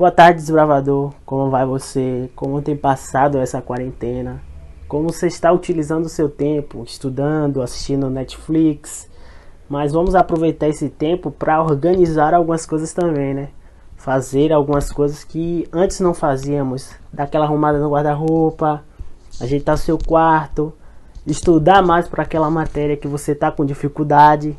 Boa tarde, desbravador. Como vai você? Como tem passado essa quarentena? Como você está utilizando o seu tempo? Estudando, assistindo Netflix? Mas vamos aproveitar esse tempo para organizar algumas coisas também, né? Fazer algumas coisas que antes não fazíamos. Dar aquela arrumada no guarda-roupa, ajeitar seu quarto, estudar mais para aquela matéria que você está com dificuldade.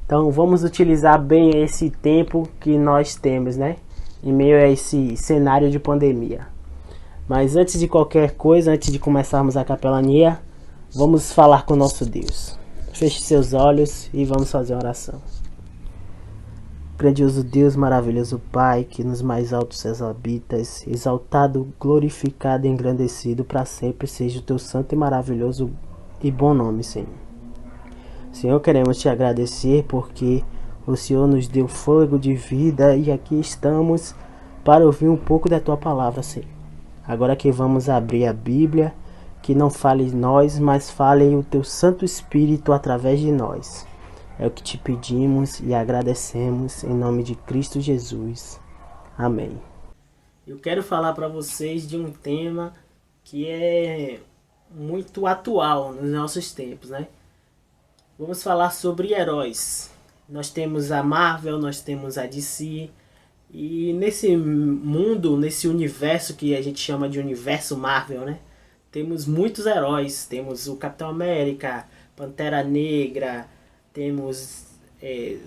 Então vamos utilizar bem esse tempo que nós temos, né? Em meio a esse cenário de pandemia. Mas antes de qualquer coisa, antes de começarmos a capelania, vamos falar com o nosso Deus. Feche seus olhos e vamos fazer uma oração. Grandioso Deus, maravilhoso Pai, que nos mais altos céus habitas, exaltado, glorificado e engrandecido para sempre seja o teu santo e maravilhoso e bom nome, Senhor. Senhor, queremos te agradecer porque o Senhor nos deu fôlego de vida e aqui estamos para ouvir um pouco da tua palavra, Senhor. Agora que vamos abrir a Bíblia, que não fale nós, mas fale o teu Santo Espírito através de nós. É o que te pedimos e agradecemos em nome de Cristo Jesus. Amém. Eu quero falar para vocês de um tema que é muito atual nos nossos tempos, né? Vamos falar sobre heróis. Nós temos a Marvel, nós temos a DC. E nesse mundo, nesse universo que a gente chama de universo Marvel, né? Temos muitos heróis. Temos o Capitão América, Pantera Negra, temos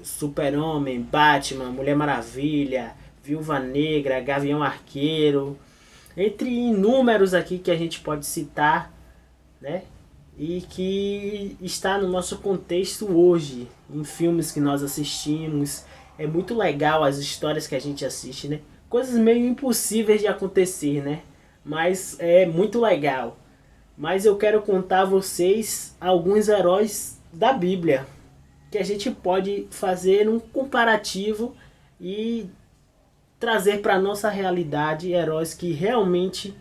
Super-Homem, Batman, Mulher Maravilha, Viúva Negra, Gavião Arqueiro. Entre inúmeros aqui que a gente pode citar, né? E que está no nosso contexto hoje, em filmes que nós assistimos. É muito legal as histórias que a gente assiste, né? Coisas meio impossíveis de acontecer, né? Mas é muito legal. Mas eu quero contar a vocês alguns heróis da Bíblia, que a gente pode fazer um comparativo e trazer para a nossa realidade heróis que realmente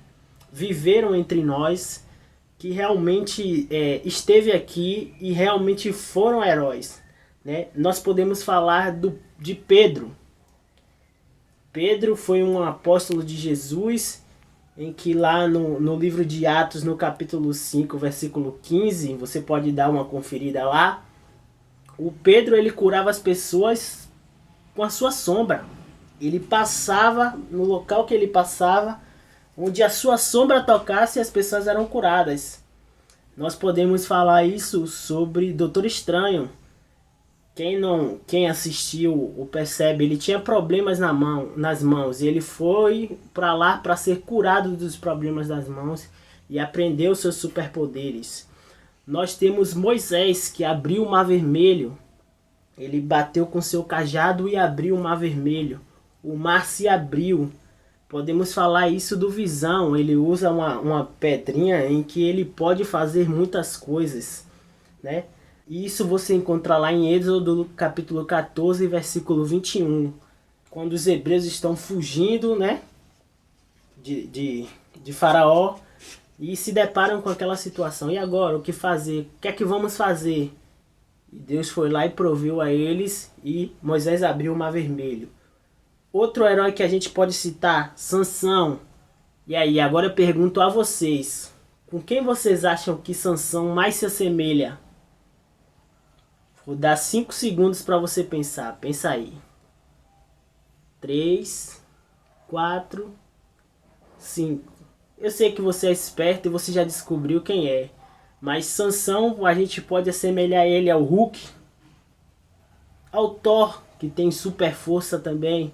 viveram entre nós, que realmente esteve aqui e realmente foram heróis, né? Nós podemos falar de Pedro. Pedro foi um apóstolo de Jesus, em que lá no livro de Atos, no capítulo 5, versículo 15, você pode dar uma conferida lá. O Pedro, ele curava as pessoas com a sua sombra. Ele passava no local que ele passava, onde a sua sombra tocasse, as pessoas eram curadas. Nós podemos falar isso sobre Doutor Estranho. Quem assistiu o percebe, ele tinha problemas nas mãos e ele foi para lá para ser curado dos problemas das mãos e aprendeu seus superpoderes. Nós temos Moisés, que abriu o Mar Vermelho. Ele bateu com seu cajado e abriu o Mar Vermelho. O mar se abriu. Podemos falar isso do Visão. Ele usa uma pedrinha em que ele pode fazer muitas coisas, né? E isso você encontra lá em Êxodo capítulo 14, versículo 21. Quando os hebreus estão fugindo, né, de Faraó e se deparam com aquela situação. E agora, o que fazer? O que é que vamos fazer? E Deus foi lá e proveu a eles e Moisés abriu o Mar Vermelho. Outro herói que a gente pode citar, Sansão. E aí, agora eu pergunto a vocês, com quem vocês acham que Sansão mais se assemelha? Vou dar 5 segundos para você pensar. Pensa aí. 3, 4, 5. Eu sei que você é esperto e você já descobriu quem é. Mas Sansão, a gente pode assemelhar ele ao Hulk, ao Thor, que tem super força também.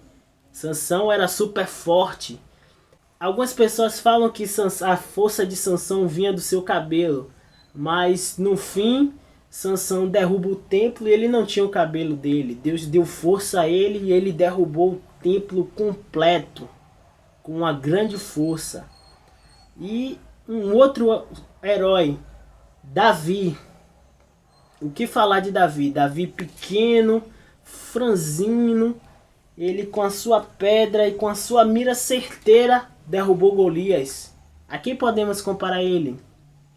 Sansão era super forte. Algumas pessoas falam que a força de Sansão vinha do seu cabelo. Mas no fim, Sansão derruba o templo e ele não tinha o cabelo dele. Deus deu força a ele e ele derrubou o templo completo, com uma grande força. E um outro herói, Davi. O que falar de Davi? Davi pequeno, franzino, ele com a sua pedra e com a sua mira certeira derrubou Golias. A quem podemos comparar ele?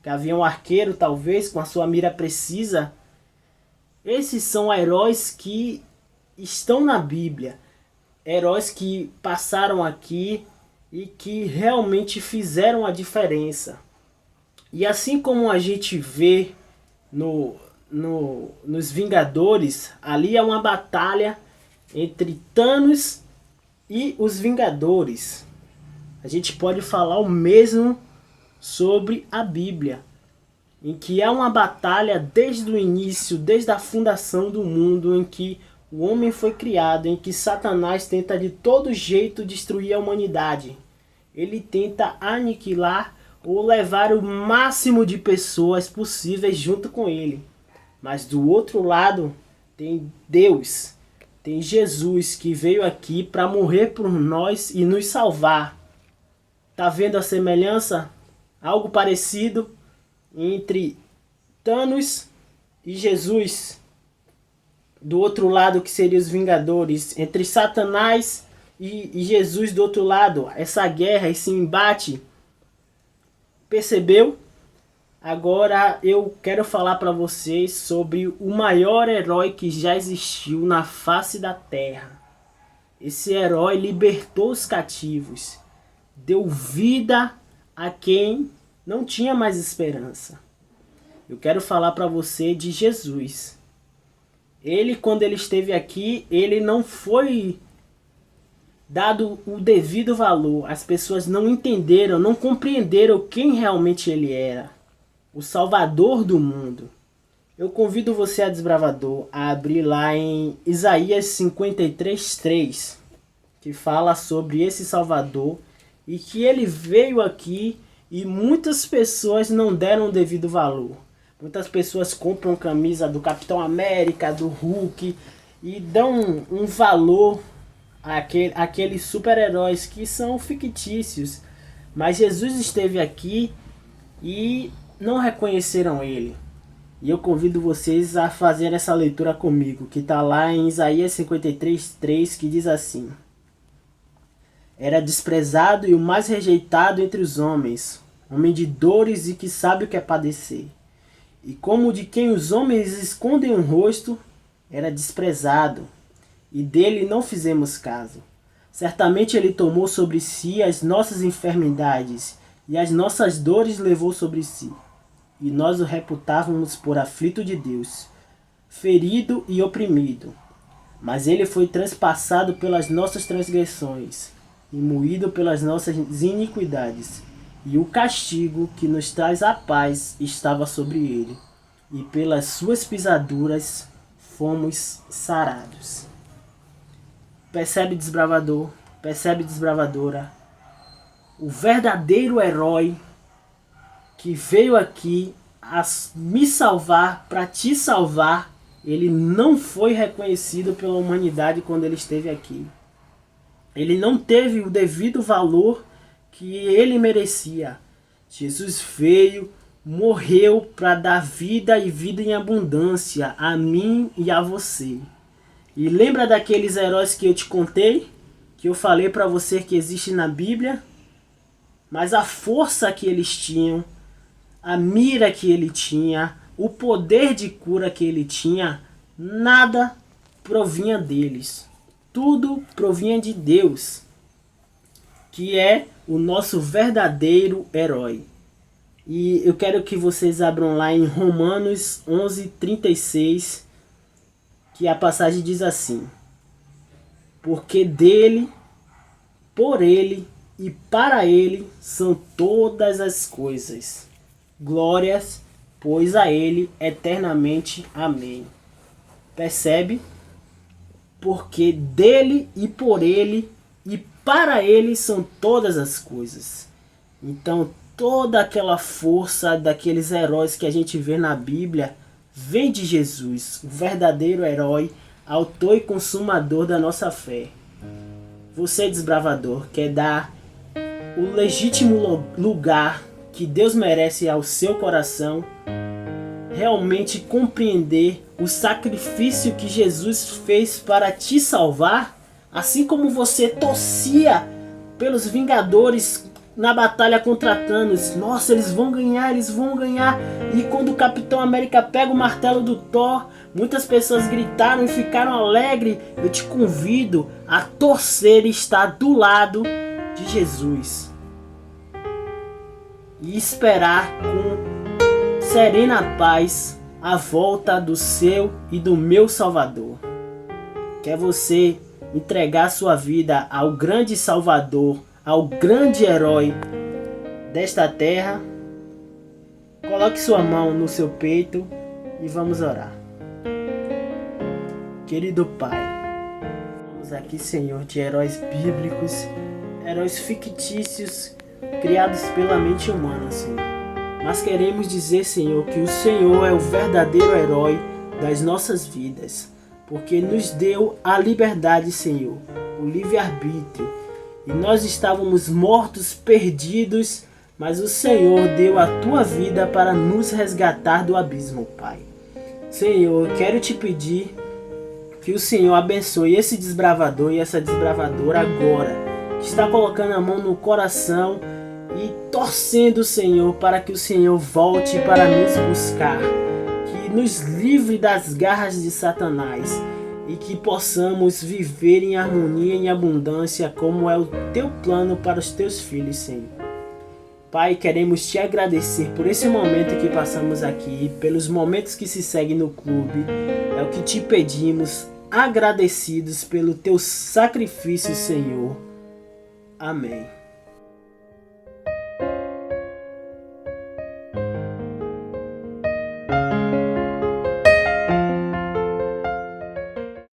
Gavião Arqueiro, talvez, com a sua mira precisa. Esses são heróis que estão na Bíblia. heróis que passaram aqui e que realmente fizeram a diferença. E assim como a gente vê nos Vingadores, ali é uma batalha entre Thanos e os Vingadores. A gente pode falar o mesmo sobre a Bíblia, em que é uma batalha desde o início, desde a fundação do mundo, em que o homem foi criado, em que Satanás tenta de todo jeito destruir a humanidade. Ele tenta aniquilar ou levar o máximo de pessoas possíveis junto com ele. Mas do outro lado tem Deus, tem Jesus que veio aqui para morrer por nós e nos salvar. Tá vendo a semelhança? Algo parecido entre Thanos e Jesus. Do outro lado, que seriam os Vingadores, entre Satanás e Jesus do outro lado, essa guerra, esse embate. Percebeu? Agora eu quero falar para vocês sobre o maior herói que já existiu na face da terra. Esse herói libertou os cativos, deu vida a quem não tinha mais esperança. Eu quero falar para você de Jesus. Ele, quando ele esteve aqui, ele não foi dado o devido valor. As pessoas não entenderam, não compreenderam quem realmente ele era. O Salvador do mundo. Eu convido você, a desbravador, a abrir lá em Isaías 53:3, que fala sobre esse Salvador e que ele veio aqui e muitas pessoas não deram o devido valor. Muitas pessoas compram camisa do Capitão América, do Hulk e dão um valor àqueles super-heróis que são fictícios. Mas Jesus esteve aqui e não reconheceram ele. E eu convido vocês a fazer essa leitura comigo, que está lá em Isaías 53:3, que diz assim: Era desprezado e o mais rejeitado entre os homens, homem de dores e que sabe o que é padecer. E como de quem os homens escondem o rosto, era desprezado, e dele não fizemos caso. Certamente ele tomou sobre si as nossas enfermidades, e as nossas dores levou sobre si. E nós o reputávamos por aflito de Deus, ferido e oprimido. Mas ele foi transpassado pelas nossas transgressões, e moído pelas nossas iniquidades. E o castigo que nos traz a paz estava sobre ele, e pelas suas pisaduras fomos sarados. Percebe, desbravador? Percebe, desbravadora? O verdadeiro herói que veio aqui a me salvar, para te salvar, ele não foi reconhecido pela humanidade quando ele esteve aqui. Ele não teve o devido valor que ele merecia. Jesus veio, morreu para dar vida e vida em abundância a mim e a você. E lembra daqueles heróis que eu te contei? Que eu falei para você que existe na Bíblia? Mas a força que eles tinham, a mira que ele tinha, o poder de cura que ele tinha, nada provinha deles. Tudo provinha de Deus, que é o nosso verdadeiro herói. E eu quero que vocês abram lá em Romanos 11:36, que a passagem diz assim: Porque dele, por ele e para ele são todas as coisas. Glórias, pois a ele eternamente. Amém. Percebe? Porque dele e por ele e para ele são todas as coisas. Então toda aquela força daqueles heróis que a gente vê na Bíblia vem de Jesus, o verdadeiro herói, autor e consumador da nossa fé. Você, desbravador, quer dar o legítimo lugar que Deus merece ao seu coração, realmente compreender o sacrifício que Jesus fez para te salvar, assim como você torcia pelos Vingadores na batalha contra Thanos. Nossa, eles vão ganhar, eles vão ganhar. E quando o Capitão América pega o martelo do Thor, Muitas pessoas gritaram e ficaram alegres. Eu te convido a torcer e estar do lado de Jesus e esperar com serena paz a volta do seu e do meu Salvador. Quer você entregar sua vida ao grande Salvador, ao grande herói desta terra? Coloque sua mão no seu peito e vamos orar. Querido Pai, estamos aqui, Senhor, de heróis bíblicos, heróis fictícios, criados pela mente humana, Senhor. Mas queremos dizer, Senhor, que o Senhor é o verdadeiro herói das nossas vidas, porque nos deu a liberdade, Senhor, o livre-arbítrio. E nós estávamos mortos, perdidos, mas o Senhor deu a tua vida para nos resgatar do abismo, Pai. Senhor, eu quero te pedir que o Senhor abençoe esse desbravador e essa desbravadora agora, que está colocando a mão no coração e torcendo, Senhor, para que o Senhor volte para nos buscar, que nos livre das garras de Satanás e que possamos viver em harmonia e em abundância, como é o teu plano para os teus filhos, Senhor. Pai, queremos te agradecer por esse momento que passamos aqui, pelos momentos que se seguem no clube. É o que te pedimos, agradecidos pelo teu sacrifício, Senhor. Amém.